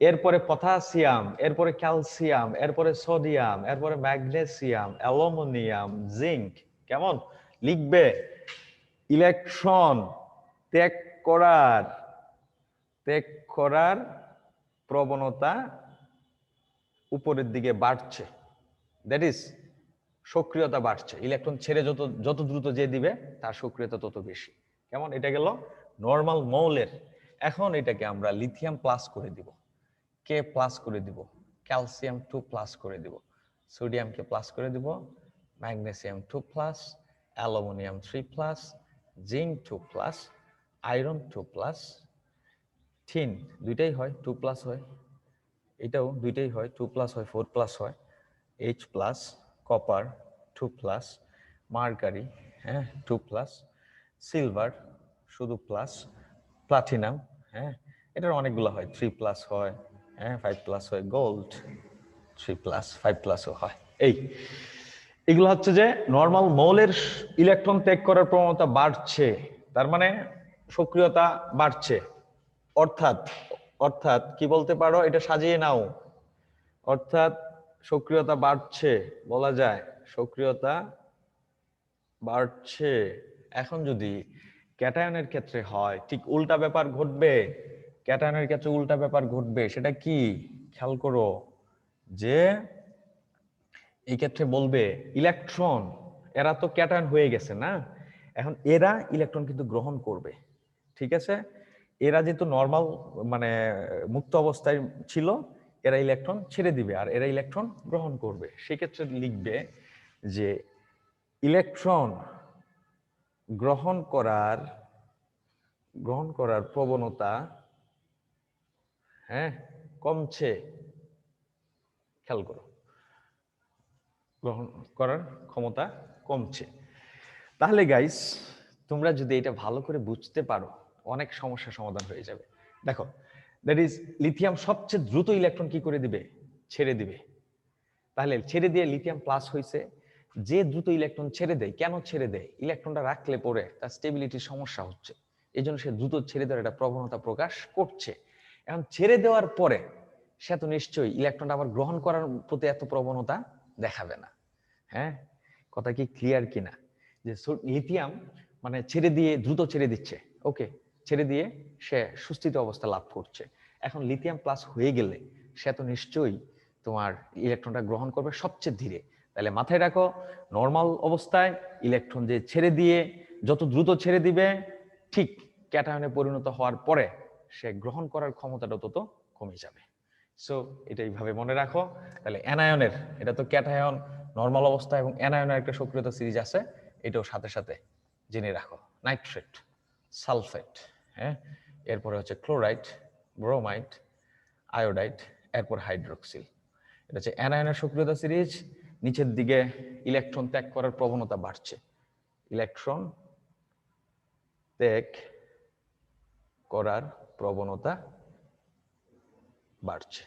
এরপরে পটাশিয়াম, এরপরে ক্যালসিয়াম, এরপরে সোডিয়াম, এরপরে ম্যাগনেসিয়াম, অ্যালুমিনিয়াম, জিঙ্ক। কেমন লিখবে? ইলেকট্রন ত্যাগ করার ত্যাগ করার প্রবণতা উপরের দিকে বাড়ছে, দ্যাট ইজ সক্রিয়তা বাড়ছে। ইলেকট্রন ছেড়ে যত যত দ্রুত যে দিবে তার সক্রিয়তা তত বেশি। কেমন? এটা গেল নর্মাল মৌলের। এখন এটাকে আমরা লিথিয়াম প্লাস করে দিব, কে প্লাস করে দিব, ক্যালসিয়াম 2 প্লাস করে দিব, সোডিয়ামকে প্লাস করে দিব, magnesium 2 plus, aluminium 3 plus, zinc 2 plus, iron 2 plus, thin দুইটাই হয় 2 প্লাস হয়, এটাও দুইটাই হয় 2 প্লাস হয়, 4 প্লাস হয়, H plus, copper 2 plus, mercury হ্যাঁ 2 প্লাস, সিলভার শুধু প্লাস, প্লাটিনাম হ্যাঁ এটার অনেকগুলো হয় 3 প্লাস হয়, হ্যাঁ 5 প্লাস হয়, গোল্ড 3 প্লাস 5 প্লাসও হয়। এগুলো হচ্ছে যে নর্মাল মৌলের ইলেকট্রন ত্যাগ করার প্রবণতা বাড়ছে, তার মানে সক্রিয়তা বাড়ছে। অর্থাৎ অর্থাৎ কি বলতে পারো, এটা সাজিয়ে নাও, অর্থাৎ সক্রিয়তা বাড়ছে বলা যায়, সক্রিয়তা বাড়ছে। এখন যদি ক্যাটায়নের ক্ষেত্রে হয় ঠিক উল্টা ব্যাপার ঘটবে, ক্যাটায়নের ক্ষেত্রে উল্টা ব্যাপার ঘটবে, সেটা কি খেয়াল করো, যে এই ক্ষেত্রে বলবে ইলেকট্রন, এরা তো ক্যাটায়ন হয়ে গেছে না, এখন এরা ইলেকট্রন কিন্তু গ্রহণ করবে, ঠিক আছে? এরা যেহেতু নর্মাল মানে মুক্ত অবস্থায় ছিল, এরা ইলেকট্রন ছেড়ে দিবে আর এরা ইলেকট্রন গ্রহণ করবে। সেক্ষেত্রে লিখবে যে ইলেকট্রন গ্রহণ করার প্রবণতা হ্যাঁ কমছে, খেয়াল করো, গ্রহণ করার ক্ষমতা কমছে। তাহলে গাইস তোমরা যদি এটা ভালো করে বুঝতে পারো অনেক সমস্যা সমাধান হয়ে যাবে। দেখো, দ্যাট ইজ লিথিয়াম সবচেয়ে দ্রুত ইলেকট্রন কি করে দিবে? ছেড়ে দিবে। তাহলে ছেড়ে দিয়ে লিথিয়াম প্লাস হয়েছে, যে দ্রুত ইলেকট্রন ছেড়ে দেয়, কেন ছেড়ে দেয়? ইলেকট্রনটা রাখলে পরে তার স্টেবিলিটির সমস্যা হচ্ছে, এই জন্য সে দ্রুত ছেড়ে দেওয়ার একটা প্রবণতা প্রকাশ করছে। এখন ছেড়ে দেওয়ার পরে সে তো নিশ্চয়ই ইলেকট্রনটা আবার গ্রহণ করার প্রতি এত প্রবণতা দেখাবে না। হ্যাঁ, কথা কি ক্লিয়ার কিনা? যে লিথিয়াম মানে ছেড়ে দিয়ে দ্রুত ছেড়ে দিচ্ছে, ওকে, ছেড়ে দিয়ে সে সুস্থিত অবস্থা লাভ করছে। এখন লিথিয়াম প্লাস হয়ে গেলে সে তো নিশ্চয়ই তোমার ইলেকট্রনটা গ্রহণ করবে সবচেয়ে ধীরে। তাহলে মাথায় রাখো, নর্মাল অবস্থায় ইলেকট্রন যে ছেড়ে দিয়ে যত দ্রুত ছেড়ে দিবে, ঠিক ক্যাটায়নে পরিণত হওয়ার পরে সে গ্রহণ করার ক্ষমতাটা তত কমে যাবে। সো এটা এইভাবে মনে রাখো। তাহলে অ্যানায়নের, এটা তো ক্যাটায়ন নর্মাল অবস্থা এবং অ্যানায়নের একটা সক্রিয়তা সিরিজ আছে, এটাও সাথে সাথে জেনে রাখো। নাইট্রেট, সালফেট, হ্যাঁ, এরপরে হচ্ছে ক্লোরাইড, ব্রোমাইড, আয়োডাইড, এরপর হাইড্রোক্সিল। এটা হচ্ছে অ্যানায়নের সক্রিয়তা সিরিজ। নিচের দিকে ইলেকট্রন ত্যাগ করার প্রবণতা বাড়ছে, ইলেকট্রন ত্যাগ করার প্রবণতা বাড়ছে।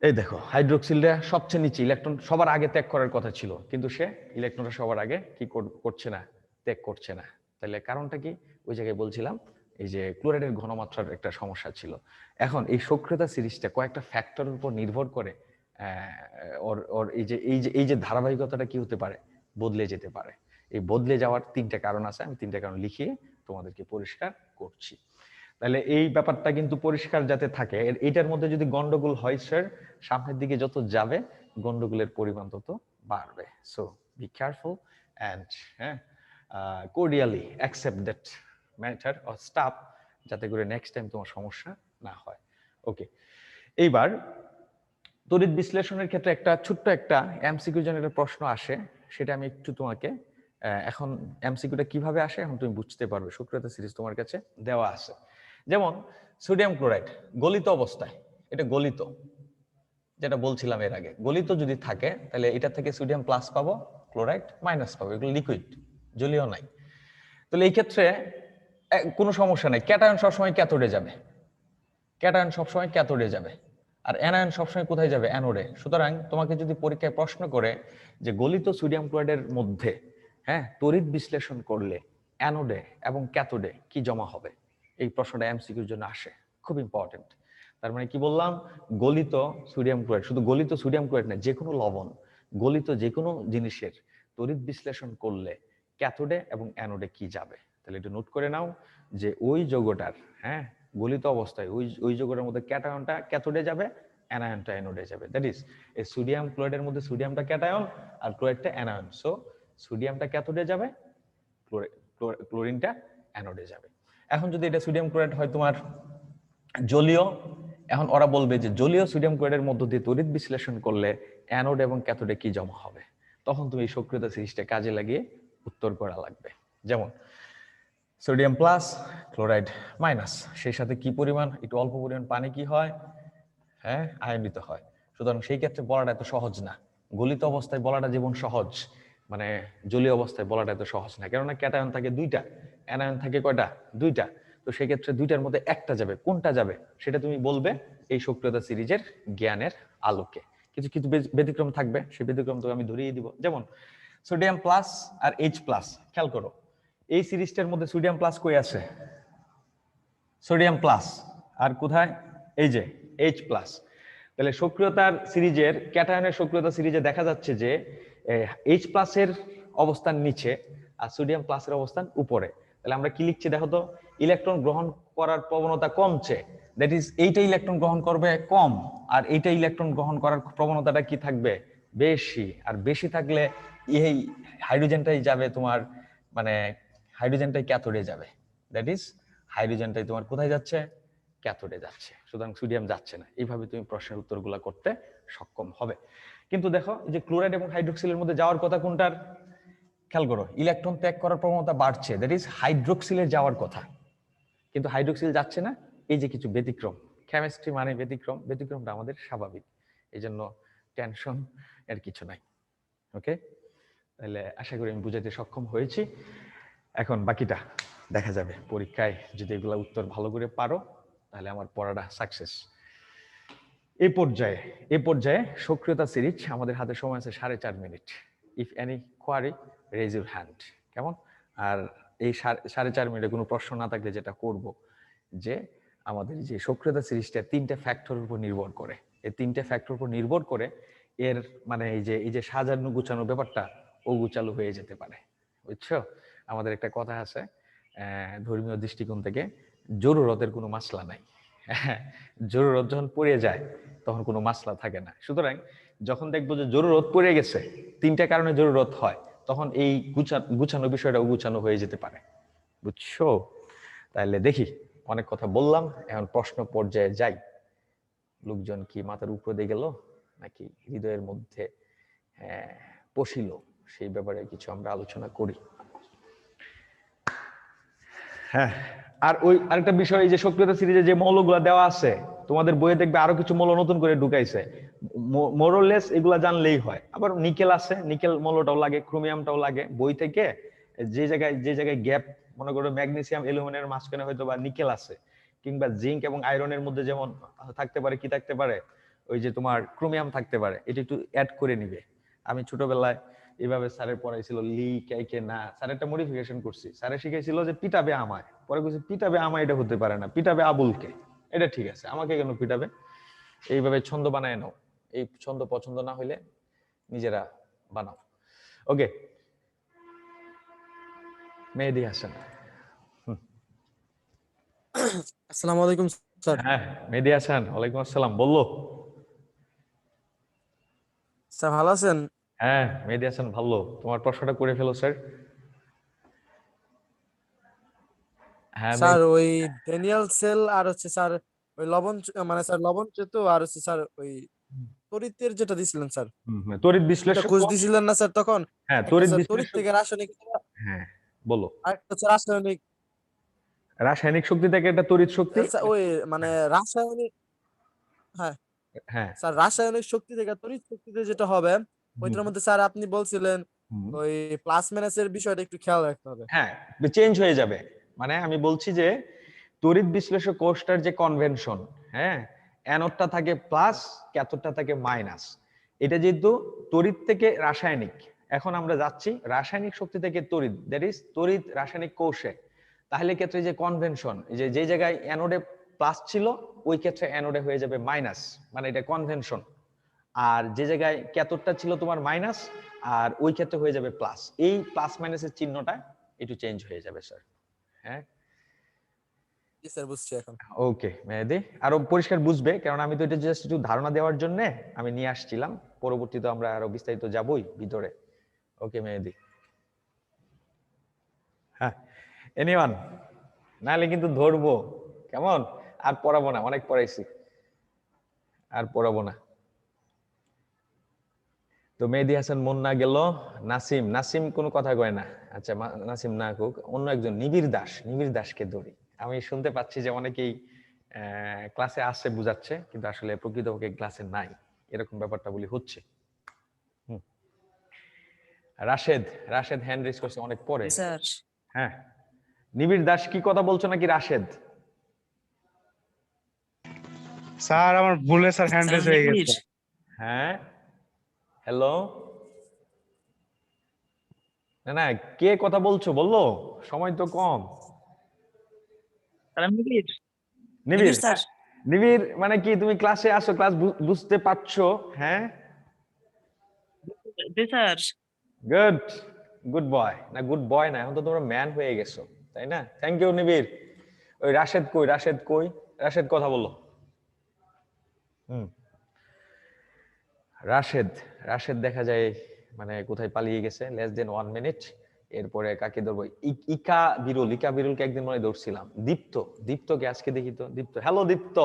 এই দেখো হাইড্রোক্সিলটা সবচেয়ে নিচে, ইলেকট্রন সবার আগে ত্যাগ করার কথা ছিল, কিন্তু সে ইলেকট্রনটা সবার আগে কি করছে না, ত্যাগ করছে না। তাহলে কারণটা কি? ওই জায়গায় বলছিলাম এই যে ক্লোরাইডের ঘনমাত্রার একটা সমস্যা ছিল। এখন এই সক্রিয়তা সিরিজটা কয়েকটা ফ্যাক্টরের উপর নির্ভর করে ওর ওর এই যে ধারাবাহিকতাটা কি হতে পারে, বদলে যেতে পারে। এই বদলে যাওয়ার তিনটা কারণ আছে, আমি তিনটা কারণ লিখিয়ে তোমাদেরকে পরিষ্কার করছি। তাহলে এই ব্যাপারটা কিন্তু পরিষ্কার যাতে থাকে, এইটার মধ্যে যদি গন্ডগোল হয় স্যার, সামনের দিকে যত যাবে গন্ডগোলের পরিমাণ তত বাড়বে। So be careful and cordially accept that matter or staff, যাতে করে নেক্সট টাইম তোমার সমস্যা না হয়। ওকে, এইবার তড়িৎ বিশ্লেষণের ক্ষেত্রে একটা ছোট্ট একটা এমসিকিউ জনের প্রশ্ন আসে, সেটা আমি একটু তোমাকে এখন এমসিকিউটা কিভাবে আসে এখন তুমি বুঝতে পারবে। সক্রিয়তা সিরিজ তোমার কাছে দেওয়া আছে। যেমন সোডিয়াম ক্লোরাইড গলিত অবস্থায়, এটা গলিত, যেটা বলছিলাম এর আগে, গলিত যদি থাকে তাহলে এটা থেকে সোডিয়াম প্লাস পাবো, ক্লোরাইড মাইনাস পাবো, এগুলো লিকুইড, জলীয় নাই। তাহলে এই ক্ষেত্রে কোনো সমস্যা নাই, ক্যাটায়ন সবসময় ক্যাথোডে যাবে, ক্যাটায়ন সবসময় ক্যাথোডে যাবে, আর অ্যানায়ন সবসময় কোথায় যাবে? অ্যানোডে। সুতরাং তোমাকে যদি পরীক্ষায় প্রশ্ন করে যে গলিত সোডিয়াম ক্লোরাইডের মধ্যে তড়িৎ বিশ্লেষণ করলে অ্যানোডে এবং ক্যাথোডে কি জমা হবে, এই প্রশ্নটা এমসিকিউর জন্য আসে, খুব ইম্পর্টেন্ট। তার মানে কি বললাম, গলিত সোডিয়াম ক্লোরাইড, শুধু গলিত সোডিয়াম ক্লোরাইড না, যে কোনো লবণ, গলিত যে কোনো জিনিসের তড়িৎ বিশ্লেষণ করলে ক্যাথোডে এবং অ্যানোডে কি যাবে। তাহলে একটু নোট করে নাও যে ওই যৌগটার গলিত অবস্থায় ওই যৌগের মধ্যে ক্যাটায়নটা ক্যাথোডে যাবে, অ্যানায়নটা অ্যানোডে যাবে। দ্যাট ইজ এই সোডিয়াম ক্লোরাইডের মধ্যে সোডিয়ামটা ক্যাটায়ন আর ক্লোরাইডটা অ্যানায়ন। সো সোডিয়ামটা ক্যাথোডে যাবে, ক্লোরিনটা অ্যানোডে যাবে। এখন যদি এটা সোডিয়াম ক্লোরাইড হয় তোমার জলীয়, এখন ওরা বলবে যে জলীয় সোডিয়াম ক্লোরাইডের মধ্য দিয়ে তড়িৎ বিশ্লেষণ করলে অ্যানোড এবং ক্যাথোডে কি জমা হবে, তখন তুমি এই সক্রিয়তা সিরিজটা কাজে লাগিয়ে উত্তর করা লাগবে। যেমন সোডিয়াম প্লাস ক্লোরাইড মাইনাস, সেই সাথে কি পরিমাণ, একটু অল্প পরিমাণ পানি কি হয়, আয়নিত হয়। সুতরাং সেই ক্ষেত্রে বলাটা এত সহজ না, গলিত অবস্থায় বলাটা যেমন সহজ, মানে জলীয় অবস্থায় বলাটা এত সহজ না, কেননা ক্যাটায়ন থাকে দুইটা, অ্যানায়ন থাকে কয়টা? দুইটা। তো সেই ক্ষেত্রে দুইটার মধ্যে একটা যাবে, কোনটা যাবে সেটা তুমি বলবে এই সক্রিয়তা সিরিজের জ্ঞানের আলোকে। কিছু কিছু ব্যতিক্রম থাকবে, সেই ব্যতিক্রম তো আমি ধরিয়ে দিব। যেমন সোডিয়াম প্লাস আর এইচ প্লাস, খেয়াল করো এই সিরিজটার মধ্যে সোডিয়াম প্লাস কই আছে? সোডিয়াম প্লাস, আর কোথায়? এই যে এইচ প্লাস। তাহলে সক্রিয়তার সিরিজের, ক্যাটায়নের সক্রিয়তা সিরিজে দেখা যাচ্ছে যে এইচ প্লাসের অবস্থান নিচে আর সোডিয়াম প্লাসের অবস্থান উপরে। তাহলে আমরা কি লিখছি দেখো তো, ইলেকট্রন গ্রহণ করার প্রবণতা কমছে, দ্যাট ইজ এইটা ইলেকট্রন গ্রহণ করবে কম, আর এইটা ইলেকট্রন গ্রহণ করার প্রবণতাটা কি থাকবে? বেশি। আর বেশি থাকলে এই হাইড্রোজেনটাই যাবে তোমার, মানে হাইড্রোজেনটাই ক্যাথোডে যাবে, দ্যাট ইজ হাইড্রোজেনটাই তোমার কোথায় যাচ্ছে? ক্যাথোডে যাচ্ছে। সুতরাং সোডিয়াম যাচ্ছে না। এইভাবে তুমি প্রশ্নের উত্তরগুলো করতে সক্ষম হবে। কিন্তু দেখো যে ক্লোরাইড এবং হাইড্রোক্সিলের মধ্যে যাওয়ার কথা কোনটার? খেয়াল করো, ইলেকট্রন ত্যাগ করার প্রবণতা বাড়ছে, দ্যাট ইজ হাইড্রোক্সিলের যাওয়ার কথা, কিন্তু হাইড্রোক্সিল যাচ্ছে না। এই যে কিছু ব্যতিক্রম, কেমিস্ট্রি মানে ব্যতিক্রম, ব্যতিক্রমটা আমাদের স্বাভাবিক, এই জন্য টেনশন এর কিছু নাই। ওকে, তাহলে আশা করি আমি বুঝাইতে সক্ষম হয়েছি। এখন বাকিটা দেখা যাবে পরীক্ষায়, যদি এগুলা উত্তর ভালো করে পারো তাহলে আমার পড়াটা সাকসেস। এই পর্যায়ে সক্রিয়তা সিরিজ আমাদের হাতে সময় আছে 4.5 মিনিট। If any query raise your hand, কেমন? আর এই 4.5 মিনিটে কোনো প্রশ্ন না থাকলে যেটা করব, যে আমাদের যে সক্রিয়তা সিরিজটা 3টে ফ্যাক্টরের উপর নির্ভর করে, এই 3টে ফ্যাক্টরের উপর নির্ভর করে এর মানে এই যে সাজানো গুছানো ব্যাপারটা ও গুচালো হয়ে যেতে পারে, বুঝছো? আমাদের একটা কথা আছে ধর্মীয় দৃষ্টিকোণ থেকে, জরুরতের কোনো মাসলা নাই। জরুরত যখন পড়ে যায় তখন কোনো মাসলা থাকে না। সুতরাং যখন দেখবো যে জরুরত পড়ে গেছে, 3টে কারণে জরুরত হয়, তখন এই গুছানো বিষয়টা গুছানো হয়ে যেতে পারে, বুঝছো? তাহলে দেখি, অনেক কথা বললাম, এখন প্রশ্ন পর্যায়ে যাই। লোকজন কি মাথার উপরে দিয়ে গেল নাকি হৃদয়ের মধ্যে পশিল, সেই ব্যাপারে কিছু আমরা আলোচনা করি। হ্যাঁ, আর ওই আরেকটা বিষয়, এই যে সক্রিয়তা সিরিজে যে মৌলগুলো দেওয়া আছে, তোমাদের বইয়ে দেখবে আরো কিছু মৌল নতুন করে ঢুকাইছে, মোরলেস এগুলা জানলেই হয়। আবার নিকেল আছে, নিকেল মৌলটাও লাগে, ক্রোমিয়ামটাও লাগে। বই থেকে যে জায়গায় গ্যাপ, মনে করো ম্যাগনেসিয়াম অ্যালুমিনিয়ামের মাঝখানে হয়তো বা নিকেল আছে, কিংবা জিঙ্ক এবং আয়রনের মধ্যে যেমন থাকতে পারে, কি থাকতে পারে, ওই যে তোমার ক্রোমিয়াম থাকতে পারে, এটা একটু অ্যাড করে নিবে। আমি ছোটবেলায় এইভাবে স্যারের পড়াইছিল লি কে না, স্যার একটা মডিফিকেশন করছি। স্যারে শিখাইছিল যে পিটাবে আমায়, পরে বলছি পিটাবে আমায় এটা হতে পারে না, পিটাবে আবুলকে। এটা ঠিক আছে, আমাকে কেন পিটাবে? এইভাবে ছন্দ বানায় নাও, এই ছন্দ পছন্দ না হইলে নিজেরা বানাও। ওকে, মেহেদী হাসান। আসসালামু আলাইকুম স্যার। হ্যাঁ মেহেদী হাসান, ওয়ালাইকুম আসসালাম, বললো। স্যার ভালো আছেন? হ্যাঁ মেহেদী হাসান ভালো, তোমার প্রশ্নটা করে ফেলো স্যার। হ্যাঁ স্যার ওই ড্যানিয়েল সেল আর হচ্ছে স্যার ওই লবণ মানে স্যার লবণ চেতো আর হচ্ছে স্যার ওই তড়িতের যেটা দিছিলেন স্যার, তড়িৎ দুইটা বিশ্লেষক। খোঁজ দিছিলেন না স্যার তখন? হ্যাঁ একটা তড়িৎ স্যার তড়িৎ বিশ্লেষক। থেকে রাসায়নিক, হ্যাঁ বলো। আর একটা হচ্ছে রাসায়নিক। রাসায়নিক শক্তি থেকে একটা তড়িৎ শক্তি। ওই মানে রাসায়নিক, হ্যাঁ হ্যাঁ। স্যার রাসায়নিক শক্তি থেকে তড়িৎ শক্তিতে যেটা হবে হুম, ওইটার মধ্যে স্যার আপনি বলছিলেন হুম। ওই প্লাস মাইনাসের বিষয়টা একটু খেয়াল রাখতে হবে। হ্যাঁ চেঞ্জ হয়ে যাবে। মানে আমি বলছি যে তড়িৎ বিশ্লেষক কোষটার যে কনভেনশন, হ্যাঁ, অ্যানোডটা থাকে প্লাস, ক্যাথোডটা থাকে মাইনাস। এটা যেহেতু তড়িৎ থেকে রাসায়নিক, এখন আমরা যাচ্ছি রাসায়নিক শক্তি থেকে তড়িৎ, দ্যাট ইজ তড়িৎ রাসায়নিক কোষে। তাহলে ক্ষেত্রে যে কনভেনশন, যে জায়গায় অ্যানোডে প্লাস ছিল ওই ক্ষেত্রে অ্যানোডে হয়ে যাবে মাইনাস, মানে এটা কনভেনশন। আর যে জায়গায় ক্যাথোডটা ছিল তোমার মাইনাস, আর ওই ক্ষেত্রে হয়ে যাবে প্লাস। এই প্লাস মাইনাসের চিহ্নটা একটু চেঞ্জ হয়ে যাবে স্যার। হ্যাঁ জি স্যার বুঝছি এখন। ওকে মেহেদি, আরো পরিষ্কার বুঝবে, কারণ আমি তো এটা জাস্ট একটু ধারণা দেওয়ার জন্য আমি নিয়ে আসছিলাম, পরবর্তীতে আমরা আরো বিস্তারিত যাবই ভিতরে। ওকে মেহেদি। হ্যাঁ এনিওয়ান, নাহলে কিন্তু ধরবো, কেমন? আর পড়াবো না, অনেক পড়াইছি, আর পড়াবো না। তো মেহেদী হাসান মুন্না গেল, নাসিম, নাসিম কোনো কথা কয় না। আচ্ছা নাসিম না কোক, অন্য একজন নিবিড় দাস, নিবিড় দাসকে ধরি। আমি শুনতে পাচ্ছি যে অনেকেই ক্লাসে আসছে বুঝাচ্ছে, কিন্তু আসলে প্রকৃতপক্ষে ক্লাসে নাই, এরকম ব্যাপারটা বলি হচ্ছে। রাশেদ, রাশেদ হ্যান্ড রেজ করছে অনেক পরে। স্যার হ্যাঁ নিবিড় দাস কি কথা বলছো নাকি রাশেদ? স্যার আমার ভুলে স্যার হ্যান্ড রেজ হয়ে গেছে। হ্যাঁ হ্যালো, না না কে কথা বলছো বললো, সময় তো কম। নিবিড় নিবিড়, স্যার। নিবিড় মানে কি তুমি ক্লাসে আসো, ক্লাস বুঝতে পারছো? হ্যাঁ জি স্যার। গুড, গুড বয়, না গুড বয় না, এখন তো তোমরা ম্যান হয়ে গেছো, তাই না? থ্যাংক ইউ নিবিড়। ওই রাশেদ কই, রাশেদ কই, রাশেদ কথা বলো। রাশেদ, রাশেদ দেখা যায় মানে কোথায় পালিয়ে গেছে, লেস দেন 1 মিনিট। এরপরে কাকে ধরবো? ইকা বিরুল, ইকা বিরুলকে একদিন মনে হয় ধরছিলাম। দীপ্ত, দীপ্তকে আজকে দেখি তো। দীপ্ত, হ্যালো দীপ্ত।